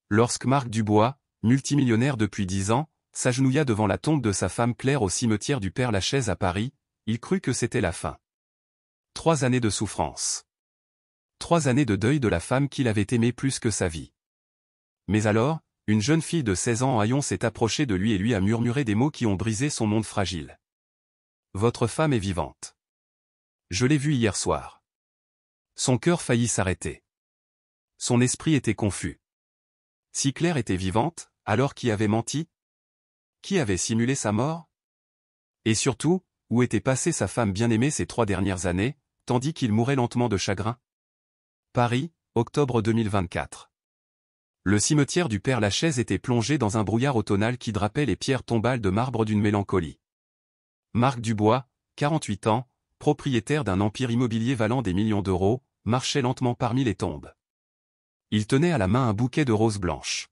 Lorsque Marc Dubois, multimillionnaire depuis 10 ans, s'agenouilla devant la tombe de sa femme Claire au cimetière du Père-Lachaise à Paris, il crut que c'était la fin. 3 années de souffrance. 3 années de deuil de la femme qu'il avait aimée plus que sa vie. Mais alors, une jeune fille de 16 ans en haillons s'est approchée de lui et lui a murmuré des mots qui ont brisé son monde fragile. « Votre femme est vivante. Je l'ai vue hier soir. » Son cœur faillit s'arrêter. Son esprit était confus. Si Claire était vivante, alors qui avait menti? Qui avait simulé sa mort? Et surtout, où était passée sa femme bien-aimée ces 3 dernières années, tandis qu'il mourait lentement de chagrin? Paris, octobre 2024. Le cimetière du Père-Lachaise était plongé dans un brouillard automnal qui drapait les pierres tombales de marbre d'une mélancolie. Marc Dubois, 48 ans, propriétaire d'un empire immobilier valant des millions d'euros, marchait lentement parmi les tombes. Il tenait à la main un bouquet de roses blanches.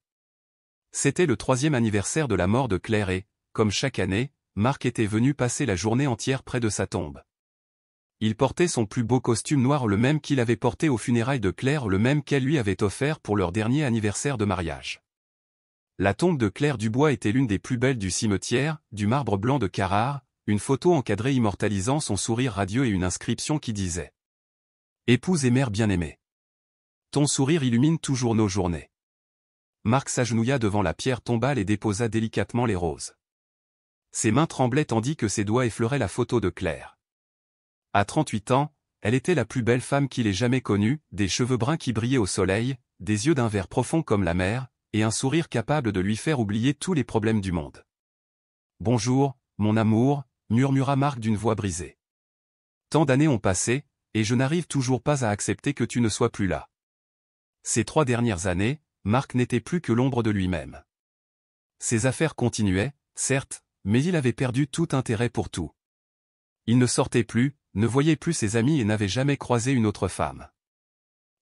C'était le 3e anniversaire de la mort de Claire et, comme chaque année, Marc était venu passer la journée entière près de sa tombe. Il portait son plus beau costume noir, le même qu'il avait porté aux funérailles de Claire, le même qu'elle lui avait offert pour leur dernier anniversaire de mariage. La tombe de Claire Dubois était l'une des plus belles du cimetière, du marbre blanc de Carrare, une photo encadrée immortalisant son sourire radieux et une inscription qui disait « Épouse et mère bien-aimée. Ton sourire illumine toujours nos journées. » Marc s'agenouilla devant la pierre tombale et déposa délicatement les roses. Ses mains tremblaient tandis que ses doigts effleuraient la photo de Claire. À 38 ans, elle était la plus belle femme qu'il ait jamais connue, des cheveux bruns qui brillaient au soleil, des yeux d'un vert profond comme la mer, et un sourire capable de lui faire oublier tous les problèmes du monde. « Bonjour, mon amour », murmura Marc d'une voix brisée. « Tant d'années ont passé, et je n'arrive toujours pas à accepter que tu ne sois plus là. » Ces 3 dernières années, Marc n'était plus que l'ombre de lui-même. Ses affaires continuaient, certes, mais il avait perdu tout intérêt pour tout. Il ne sortait plus, ne voyait plus ses amis et n'avait jamais croisé une autre femme.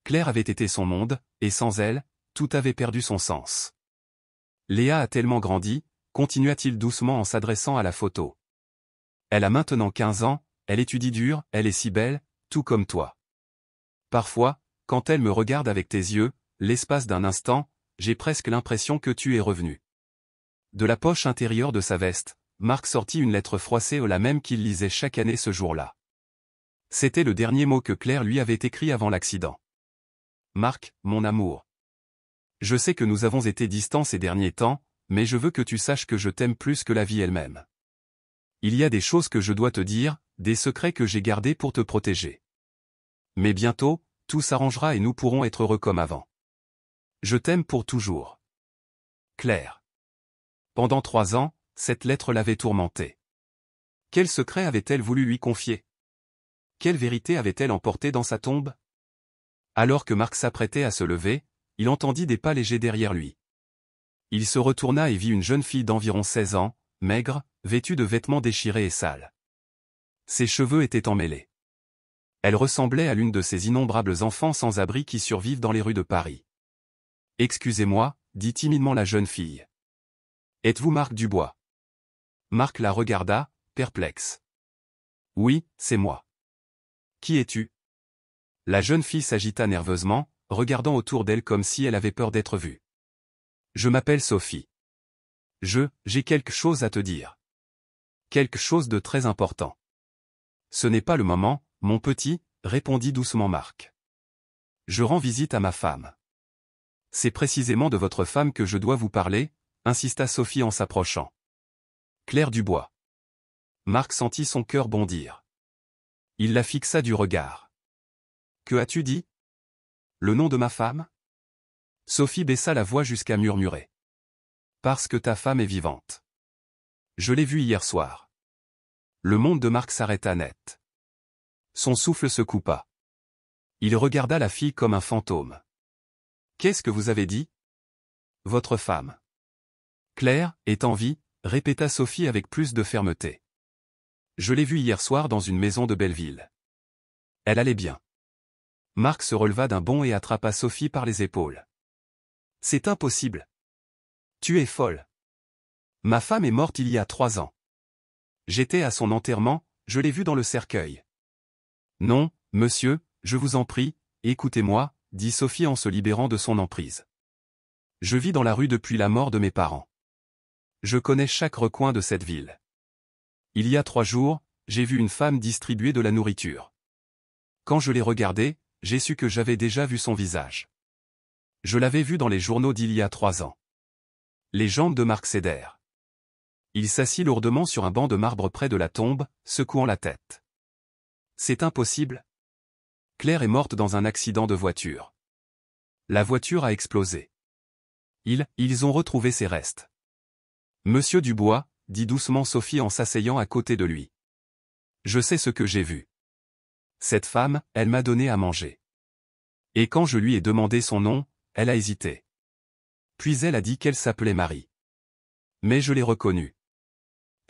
Claire avait été son monde, et sans elle, tout avait perdu son sens. Léa a tellement grandi, continua-t-il doucement en s'adressant à la photo. Elle a maintenant 15 ans, elle étudie dur, elle est si belle, tout comme toi. Parfois, quand elle me regarde avec tes yeux, l'espace d'un instant, j'ai presque l'impression que tu es revenu. De la poche intérieure de sa veste, Marc sortit une lettre froissée la même qu'il lisait chaque année ce jour-là. C'était le dernier mot que Claire lui avait écrit avant l'accident. Marc, mon amour. Je sais que nous avons été distants ces derniers temps, mais je veux que tu saches que je t'aime plus que la vie elle-même. Il y a des choses que je dois te dire, des secrets que j'ai gardés pour te protéger. Mais bientôt, tout s'arrangera et nous pourrons être heureux comme avant. Je t'aime pour toujours. Claire. Pendant 3 ans, cette lettre l'avait tourmentée. Quel secret avait-elle voulu lui confier? Quelle vérité avait-elle emporté dans sa tombe? Alors que Marc s'apprêtait à se lever, il entendit des pas légers derrière lui. Il se retourna et vit une jeune fille d'environ 16 ans, maigre, vêtue de vêtements déchirés et sales. Ses cheveux étaient emmêlés. Elle ressemblait à l'une de ces innombrables enfants sans abri qui survivent dans les rues de Paris. « Excusez-moi, » dit timidement la jeune fille. « Êtes-vous Marc Dubois ?» Marc la regarda, perplexe. « Oui, c'est moi. »« Qui es-tu » La jeune fille s'agita nerveusement, regardant autour d'elle comme si elle avait peur d'être vue. « Je m'appelle Sophie. J'ai quelque chose à te dire. Quelque chose de très important. »« Ce n'est pas le moment, mon petit, » répondit doucement Marc. « Je rends visite à ma femme. »« C'est précisément de votre femme que je dois vous parler, » insista Sophie en s'approchant. « Claire Dubois. » Marc sentit son cœur bondir. Il la fixa du regard. « Que as-tu dit? Le nom de ma femme ?» Sophie baissa la voix jusqu'à murmurer. « Parce que ta femme est vivante. Je l'ai vue hier soir. » Le monde de Marc s'arrêta net. Son souffle se coupa. Il regarda la fille comme un fantôme. « Qu'est-ce que vous avez dit? » Votre femme. Claire est en vie, répéta Sophie avec plus de fermeté. Je l'ai vue hier soir dans une maison de Belleville. Elle allait bien. Marc se releva d'un bond et attrapa Sophie par les épaules. C'est impossible. Tu es folle. Ma femme est morte il y a 3 ans. J'étais à son enterrement, je l'ai vue dans le cercueil. Non, monsieur, je vous en prie, écoutez-moi, dit Sophie en se libérant de son emprise. Je vis dans la rue depuis la mort de mes parents. Je connais chaque recoin de cette ville. Il y a 3 jours, j'ai vu une femme distribuer de la nourriture. Quand je l'ai regardée, j'ai su que j'avais déjà vu son visage. Je l'avais vu dans les journaux d'il y a 3 ans. Les jambes de Marc cédèrent. Il s'assit lourdement sur un banc de marbre près de la tombe, secouant la tête. C'est impossible. Claire est morte dans un accident de voiture. La voiture a explosé. Ils ont retrouvé ses restes. Monsieur Dubois, dit doucement Sophie en s'asseyant à côté de lui. Je sais ce que j'ai vu. Cette femme, elle m'a donné à manger. Et quand je lui ai demandé son nom, elle a hésité. Puis elle a dit qu'elle s'appelait Marie. Mais je l'ai reconnue.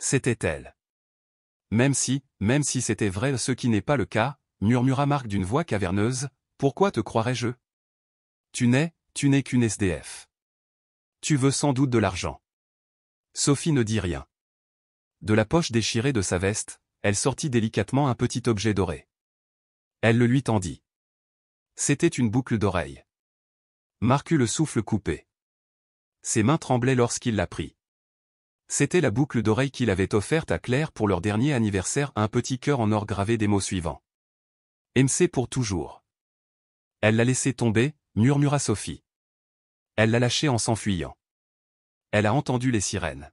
C'était elle. Même si c'était vrai, ce qui n'est pas le cas, murmura Marc d'une voix caverneuse, pourquoi te croirais-je? Tu n'es qu'une SDF. Tu veux sans doute de l'argent. Sophie ne dit rien. De la poche déchirée de sa veste, elle sortit délicatement un petit objet doré. Elle le lui tendit. C'était une boucle d'oreille. Marc eut le souffle coupé. Ses mains tremblaient lorsqu'il la prit. C'était la boucle d'oreille qu'il avait offerte à Claire pour leur dernier anniversaire, un petit cœur en or gravé des mots suivants. MC pour toujours. Elle l'a laissé tomber, murmura Sophie. Elle l'a lâché en s'enfuyant. Elle a entendu les sirènes.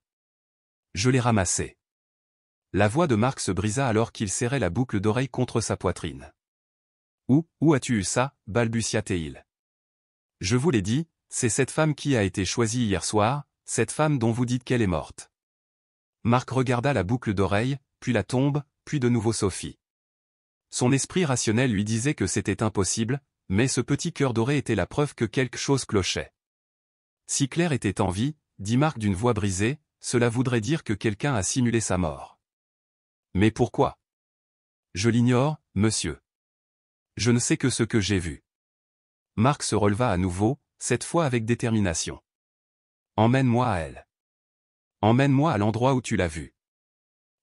Je l'ai ramassé. La voix de Marc se brisa alors qu'il serrait la boucle d'oreille contre sa poitrine. Où as-tu eu ça, balbutia-t-il. Je vous l'ai dit, c'est cette femme qui a été choisie hier soir, cette femme dont vous dites qu'elle est morte. Marc regarda la boucle d'oreille, puis la tombe, puis de nouveau Sophie. Son esprit rationnel lui disait que c'était impossible, mais ce petit cœur doré était la preuve que quelque chose clochait. Si Claire était en vie, dit Marc d'une voix brisée, cela voudrait dire que quelqu'un a simulé sa mort. Mais pourquoi? Je l'ignore, monsieur. Je ne sais que ce que j'ai vu. Marc se releva à nouveau, cette fois avec détermination. Emmène-moi à elle. Emmène-moi à l'endroit où tu l'as vue.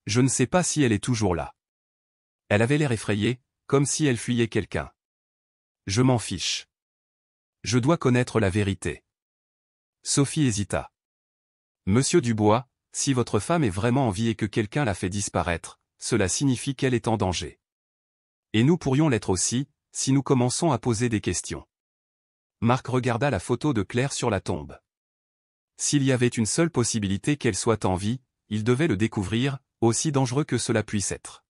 Je ne sais pas si elle est toujours là. Elle avait l'air effrayée, comme si elle fuyait quelqu'un. Je m'en fiche. Je dois connaître la vérité. Sophie hésita. Monsieur Dubois, si votre femme est vraiment en vie et que quelqu'un l'a fait disparaître, cela signifie qu'elle est en danger. Et nous pourrions l'être aussi, si nous commençons à poser des questions. Marc regarda la photo de Claire sur la tombe. S'il y avait une seule possibilité qu'elle soit en vie, il devait le découvrir, aussi dangereux que cela puisse être.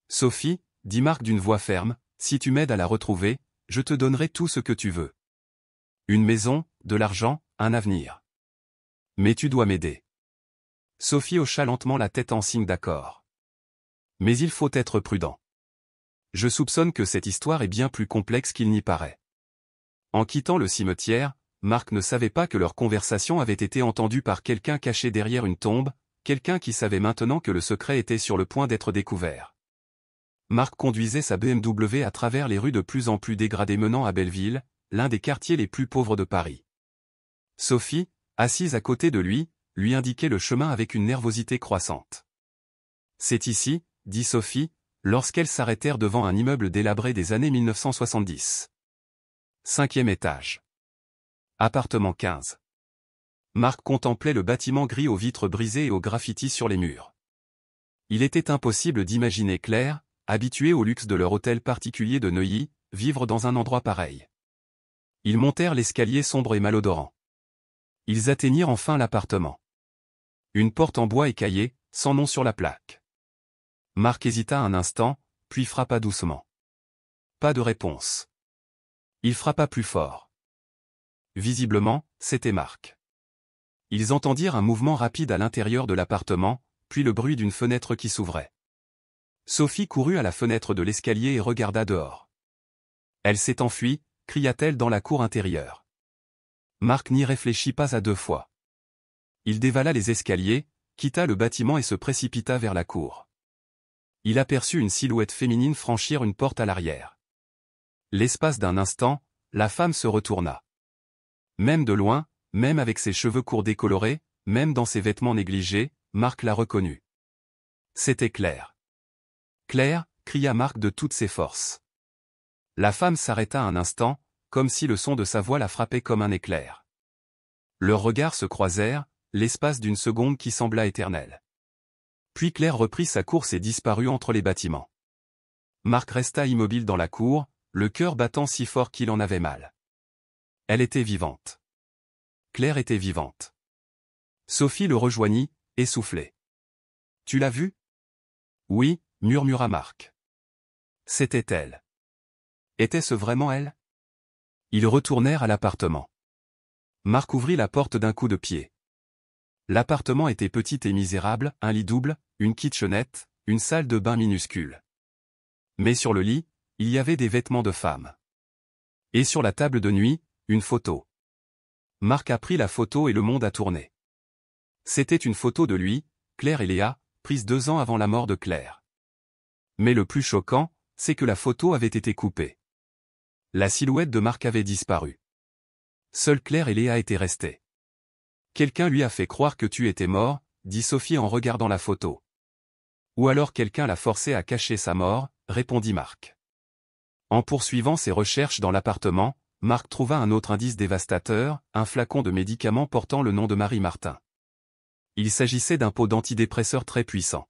Sophie, dit Marc d'une voix ferme, si tu m'aides à la retrouver, je te donnerai tout ce que tu veux. Une maison, de l'argent, un avenir. Mais tu dois m'aider. Sophie hocha lentement la tête en signe d'accord. Mais il faut être prudent. Je soupçonne que cette histoire est bien plus complexe qu'il n'y paraît. En quittant le cimetière, Marc ne savait pas que leur conversation avait été entendue par quelqu'un caché derrière une tombe, quelqu'un qui savait maintenant que le secret était sur le point d'être découvert. Marc conduisait sa BMW à travers les rues de plus en plus dégradées menant à Belleville, l'un des quartiers les plus pauvres de Paris. Sophie, assise à côté de lui indiquait le chemin avec une nervosité croissante. C'est ici, dit Sophie, lorsqu'elles s'arrêtèrent devant un immeuble délabré des années 1970. 5e étage. Appartement 15. Marc contemplait le bâtiment gris aux vitres brisées et aux graffitis sur les murs. Il était impossible d'imaginer Claire, habituée au luxe de leur hôtel particulier de Neuilly, vivre dans un endroit pareil. Ils montèrent l'escalier sombre et malodorant. Ils atteignirent enfin l'appartement. Une porte en bois écaillée, sans nom sur la plaque. Marc hésita un instant, puis frappa doucement. Pas de réponse. Il frappa plus fort. Visiblement, c'était Marc. Ils entendirent un mouvement rapide à l'intérieur de l'appartement, puis le bruit d'une fenêtre qui s'ouvrait. Sophie courut à la fenêtre de l'escalier et regarda dehors. Elle s'est enfuie, cria-t-elle dans la cour intérieure. Marc n'y réfléchit pas à 2 fois. Il dévala les escaliers, quitta le bâtiment et se précipita vers la cour. Il aperçut une silhouette féminine franchir une porte à l'arrière. L'espace d'un instant, la femme se retourna. Même de loin, même avec ses cheveux courts décolorés, même dans ses vêtements négligés, Marc la reconnut. C'était Claire. Claire, cria Marc de toutes ses forces. La femme s'arrêta un instant, comme si le son de sa voix la frappait comme un éclair. Leurs regards se croisèrent, l'espace d'une seconde qui sembla éternelle. Puis Claire reprit sa course et disparut entre les bâtiments. Marc resta immobile dans la cour, le cœur battant si fort qu'il en avait mal. Elle était vivante. Claire était vivante. Sophie le rejoignit, essoufflée. « Tu l'as vue ? » ?»« Oui, » murmura Marc. C'était elle. Était-ce vraiment elle? Ils retournèrent à l'appartement. Marc ouvrit la porte d'un coup de pied. L'appartement était petit et misérable, un lit double, une kitchenette, une salle de bain minuscule. Mais sur le lit, il y avait des vêtements de femme. Et sur la table de nuit, une photo. Marc a pris la photo et le monde a tourné. C'était une photo de lui, Claire et Léa, prise 2 ans avant la mort de Claire. Mais le plus choquant, c'est que la photo avait été coupée. La silhouette de Marc avait disparu. Seules Claire et Léa étaient restées. « Quelqu'un lui a fait croire que tu étais mort, » dit Sophie en regardant la photo. « Ou alors quelqu'un l'a forcé à cacher sa mort, » répondit Marc. En poursuivant ses recherches dans l'appartement, Marc trouva un autre indice dévastateur, un flacon de médicaments portant le nom de Marie Martin. Il s'agissait d'un pot d'antidépresseur très puissant.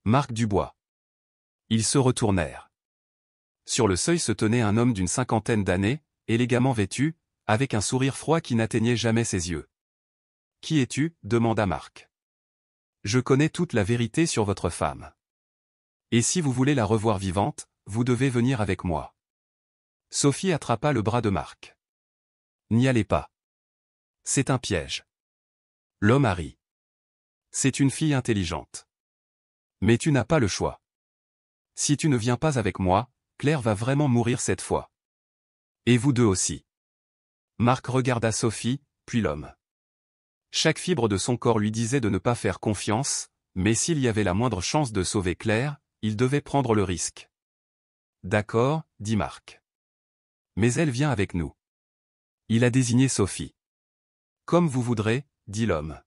Marc Dubois. Ils se retournèrent. Sur le seuil se tenait un homme d'une 50aine d'années, élégamment vêtu, avec un sourire froid qui n'atteignait jamais ses yeux. « Qui es-tu » demanda Marc. « Je connais toute la vérité sur votre femme. Et si vous voulez la revoir vivante, vous devez venir avec moi. » Sophie attrapa le bras de Marc. « N'y allez pas. C'est un piège. » L'homme a ri. « C'est une fille intelligente. Mais tu n'as pas le choix. Si tu ne viens pas avec moi, Claire va vraiment mourir cette fois. Et vous deux aussi. » Marc regarda Sophie, puis l'homme. Chaque fibre de son corps lui disait de ne pas faire confiance, mais s'il y avait la moindre chance de sauver Claire, il devait prendre le risque. « D'accord, » dit Marc. « Mais elle vient avec nous. » Il a désigné Sophie. « Comme vous voudrez, » dit l'homme.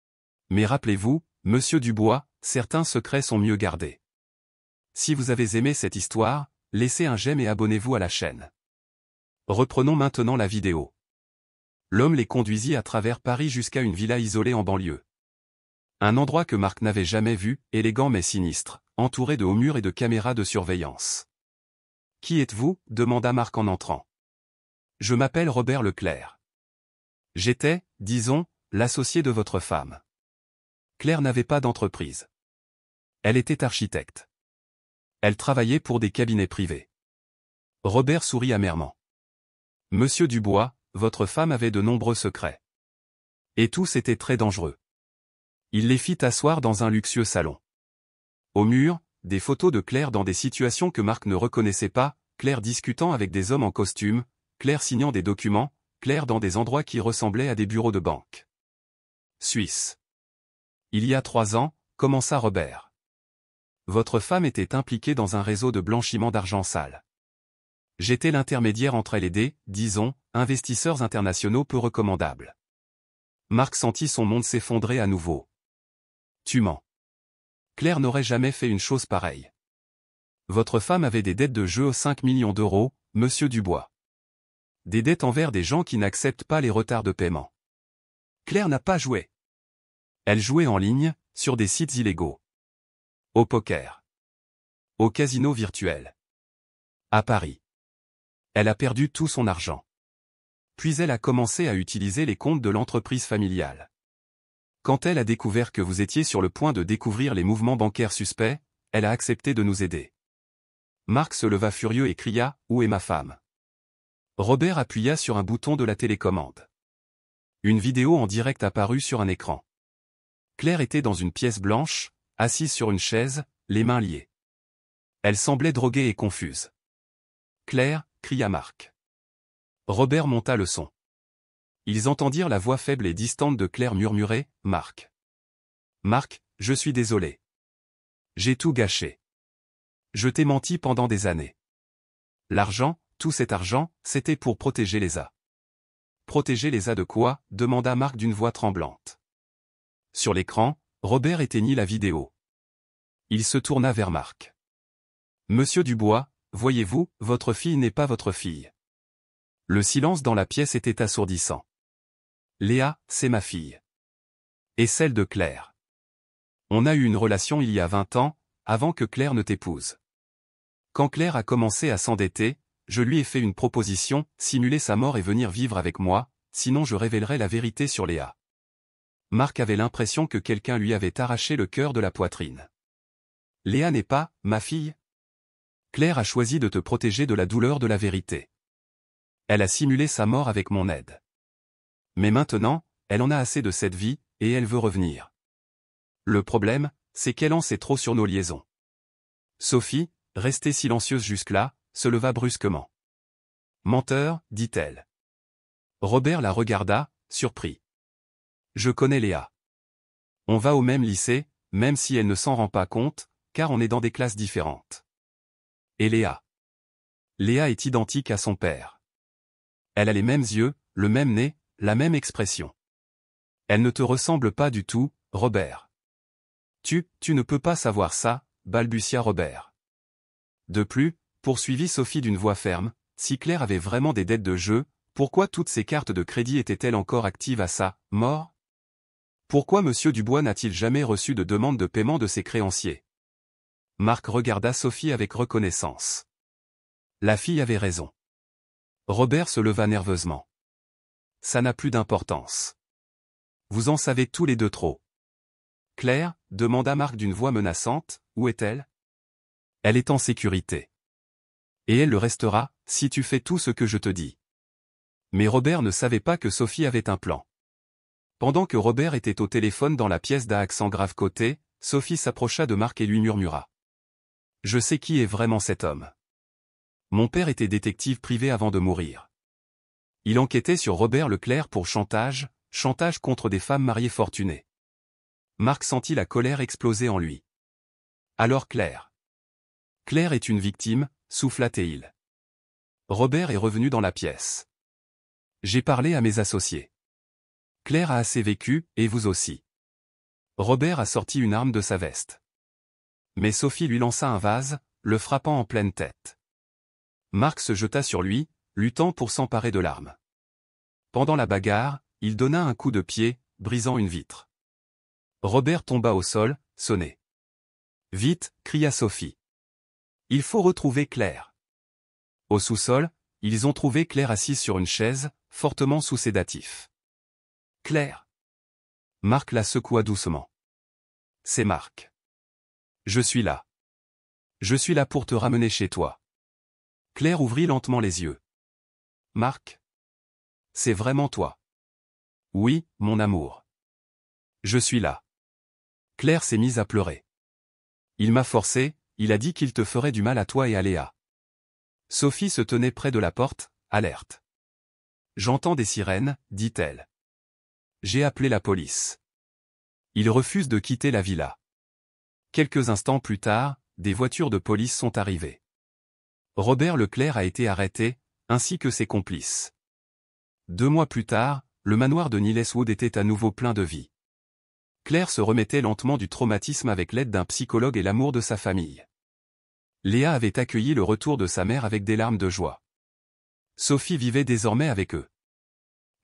« Mais rappelez-vous, monsieur Dubois, certains secrets sont mieux gardés. Si vous avez aimé cette histoire, laissez un j'aime et abonnez-vous à la chaîne. Reprenons maintenant la vidéo. L'homme les conduisit à travers Paris jusqu'à une villa isolée en banlieue. Un endroit que Marc n'avait jamais vu, élégant mais sinistre, entouré de hauts murs et de caméras de surveillance. « Qui êtes-vous » demanda Marc en entrant. « Je m'appelle Robert Leclerc. J'étais, disons, l'associé de votre femme. » Claire n'avait pas d'entreprise. Elle était architecte. Elle travaillait pour des cabinets privés. Robert sourit amèrement. « Monsieur Dubois, votre femme avait de nombreux secrets. Et tous étaient très dangereux. » Il les fit asseoir dans un luxueux salon. Au mur, des photos de Claire dans des situations que Marc ne reconnaissait pas, Claire discutant avec des hommes en costume, Claire signant des documents, Claire dans des endroits qui ressemblaient à des bureaux de banque. Suisse. Il y a 3 ans, commença Robert. Votre femme était impliquée dans un réseau de blanchiment d'argent sale. J'étais l'intermédiaire entre elle et des, disons, investisseurs internationaux peu recommandables. Marc sentit son monde s'effondrer à nouveau. Tu mens. Claire n'aurait jamais fait une chose pareille. Votre femme avait des dettes de jeu à 5 millions d'euros, monsieur Dubois. Des dettes envers des gens qui n'acceptent pas les retards de paiement. Claire n'a pas joué. Elle jouait en ligne, sur des sites illégaux. Au poker. Au casino virtuel. À Paris. Elle a perdu tout son argent. Puis elle a commencé à utiliser les comptes de l'entreprise familiale. Quand elle a découvert que vous étiez sur le point de découvrir les mouvements bancaires suspects, elle a accepté de nous aider. Marc se leva furieux et cria « Où est ma femme ?» Robert appuya sur un bouton de la télécommande. Une vidéo en direct apparut sur un écran. Claire était dans une pièce blanche, assise sur une chaise, les mains liées. Elle semblait droguée et confuse. « Claire !» cria Marc. Robert monta le son. Ils entendirent la voix faible et distante de Claire murmurer « Marc. Marc, je suis désolé. J'ai tout gâché. Je t'ai menti pendant des années. L'argent, tout cet argent, c'était pour protéger Lésa. » « Protéger Lésa de quoi ?» demanda Marc d'une voix tremblante. Sur l'écran, Robert éteignit la vidéo. Il se tourna vers Marc. « Monsieur Dubois, voyez-vous, votre fille n'est pas votre fille. » Le silence dans la pièce était assourdissant. Léa, c'est ma fille. Et celle de Claire. On a eu une relation il y a 20 ans, avant que Claire ne t'épouse. Quand Claire a commencé à s'endetter, je lui ai fait une proposition, simuler sa mort et venir vivre avec moi, sinon je révélerai la vérité sur Léa. Marc avait l'impression que quelqu'un lui avait arraché le cœur de la poitrine. Léa n'est pas, ma fille? Claire a choisi de te protéger de la douleur de la vérité. Elle a simulé sa mort avec mon aide. Mais maintenant, elle en a assez de cette vie, et elle veut revenir. Le problème, c'est qu'elle en sait trop sur nos liaisons. Sophie, restée silencieuse jusque-là, se leva brusquement. Menteur, dit-elle. Robert la regarda, surpris. Je connais Léa. On va au même lycée, même si elle ne s'en rend pas compte, car on est dans des classes différentes. Et Léa. Léa est identique à son père. Elle a les mêmes yeux, le même nez, la même expression. Elle ne te ressemble pas du tout, Robert. Tu ne peux pas savoir ça, balbutia Robert. De plus, poursuivit Sophie d'une voix ferme, si Claire avait vraiment des dettes de jeu, pourquoi toutes ses cartes de crédit étaient-elles encore actives à sa mort? Pourquoi M. Dubois n'a-t-il jamais reçu de demande de paiement de ses créanciers? Marc regarda Sophie avec reconnaissance. La fille avait raison. Robert se leva nerveusement. Ça n'a plus d'importance. Vous en savez tous les deux trop. Claire, demanda Marc d'une voix menaçante, où est-elle? Elle est en sécurité. Et elle le restera, si tu fais tout ce que je te dis. Mais Robert ne savait pas que Sophie avait un plan. Pendant que Robert était au téléphone dans la pièce d'un accent grave côté, Sophie s'approcha de Marc et lui murmura. Je sais qui est vraiment cet homme. Mon père était détective privé avant de mourir. Il enquêtait sur Robert Leclerc pour chantage contre des femmes mariées fortunées. Marc sentit la colère exploser en lui. Alors Claire. Claire est une victime, souffla-t-il. Robert est revenu dans la pièce. J'ai parlé à mes associés. Claire a assez vécu, et vous aussi. Robert a sorti une arme de sa veste. Mais Sophie lui lança un vase, le frappant en pleine tête. Marc se jeta sur lui, luttant pour s'emparer de l'arme. Pendant la bagarre, il donna un coup de pied, brisant une vitre. Robert tomba au sol, sonné. Vite, cria Sophie. Il faut retrouver Claire. Au sous-sol, ils ont trouvé Claire assise sur une chaise, fortement sous sédatif. Claire. Marc la secoua doucement. C'est Marc. Je suis là. Je suis là pour te ramener chez toi. Claire ouvrit lentement les yeux. Marc. C'est vraiment toi. Oui, mon amour. Je suis là. Claire s'est mise à pleurer. Il m'a forcé, il a dit qu'il te ferait du mal à toi et à Léa. Sophie se tenait près de la porte, alerte. J'entends des sirènes, dit-elle. J'ai appelé la police. Ils refusent de quitter la villa. Quelques instants plus tard, des voitures de police sont arrivées. Robert Leclerc a été arrêté, ainsi que ses complices. 2 mois plus tard, le manoir de Nileswood était à nouveau plein de vie. Claire se remettait lentement du traumatisme avec l'aide d'un psychologue et l'amour de sa famille. Léa avait accueilli le retour de sa mère avec des larmes de joie. Sophie vivait désormais avec eux.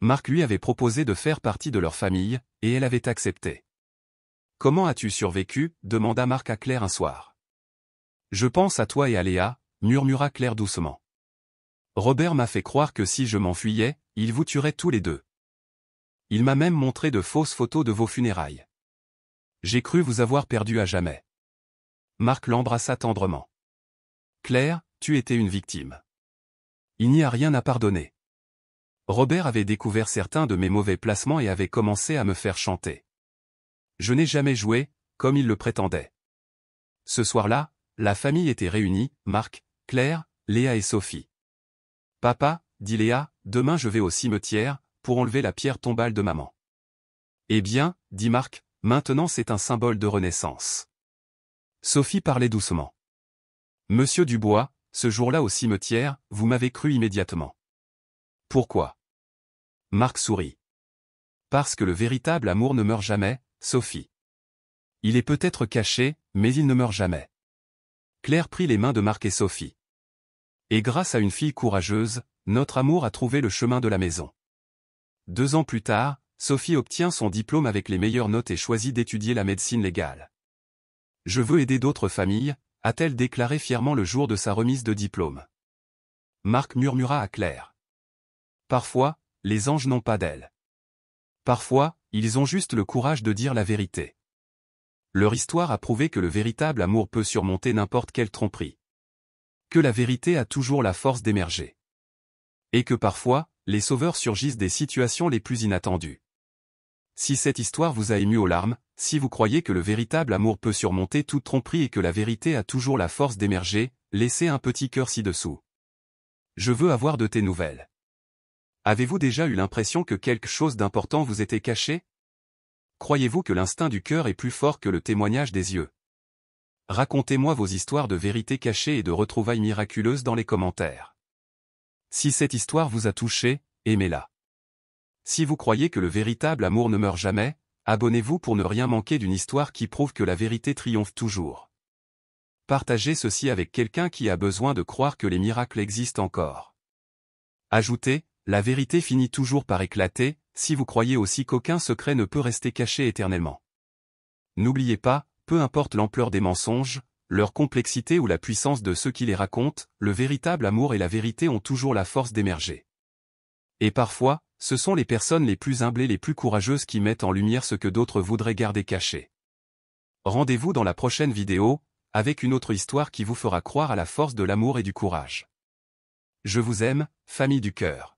Marc lui avait proposé de faire partie de leur famille, et elle avait accepté. « Comment as-tu survécu » demanda Marc à Claire un soir. « Je pense à toi et à Léa » murmura Claire doucement. « Robert m'a fait croire que si je m'enfuyais, il vous tuerait tous les deux. Il m'a même montré de fausses photos de vos funérailles. J'ai cru vous avoir perdu à jamais. » Marc l'embrassa tendrement. « Claire, tu étais une victime. Il n'y a rien à pardonner. Robert avait découvert certains de mes mauvais placements et avait commencé à me faire chanter. Je n'ai jamais joué, comme il le prétendait. » Ce soir-là, la famille était réunie, Marc, Claire, Léa et Sophie. « Papa, dit Léa, demain je vais au cimetière, pour enlever la pierre tombale de maman. » Eh bien, dit Marc, maintenant c'est un symbole de renaissance. Sophie parlait doucement. Monsieur Dubois, ce jour-là au cimetière, vous m'avez cru immédiatement. Pourquoi? Marc sourit. Parce que le véritable amour ne meurt jamais, Sophie. Il est peut-être caché, mais il ne meurt jamais. Claire prit les mains de Marc et Sophie. Et grâce à une fille courageuse, notre amour a trouvé le chemin de la maison. 2 ans plus tard, Sophie obtient son diplôme avec les meilleures notes et choisit d'étudier la médecine légale. Je veux aider d'autres familles, a-t-elle déclaré fièrement le jour de sa remise de diplôme. Marc murmura à Claire. Parfois, les anges n'ont pas d'ailes. Parfois, ils ont juste le courage de dire la vérité. Leur histoire a prouvé que le véritable amour peut surmonter n'importe quelle tromperie. Que la vérité a toujours la force d'émerger. Et que parfois, les sauveurs surgissent des situations les plus inattendues. Si cette histoire vous a ému aux larmes, si vous croyez que le véritable amour peut surmonter toute tromperie et que la vérité a toujours la force d'émerger, laissez un petit cœur ci-dessous. Je veux avoir de tes nouvelles. Avez-vous déjà eu l'impression que quelque chose d'important vous était caché? Croyez-vous que l'instinct du cœur est plus fort que le témoignage des yeux? Racontez-moi vos histoires de vérité cachée et de retrouvailles miraculeuses dans les commentaires. Si cette histoire vous a touché, aimez-la. Si vous croyez que le véritable amour ne meurt jamais, abonnez-vous pour ne rien manquer d'une histoire qui prouve que la vérité triomphe toujours. Partagez ceci avec quelqu'un qui a besoin de croire que les miracles existent encore. Ajoutez, la vérité finit toujours par éclater, si vous croyez aussi qu'aucun secret ne peut rester caché éternellement. N'oubliez pas, peu importe l'ampleur des mensonges, leur complexité ou la puissance de ceux qui les racontent, le véritable amour et la vérité ont toujours la force d'émerger. Et parfois, ce sont les personnes les plus humbles et les plus courageuses qui mettent en lumière ce que d'autres voudraient garder caché. Rendez-vous dans la prochaine vidéo, avec une autre histoire qui vous fera croire à la force de l'amour et du courage. Je vous aime, famille du cœur.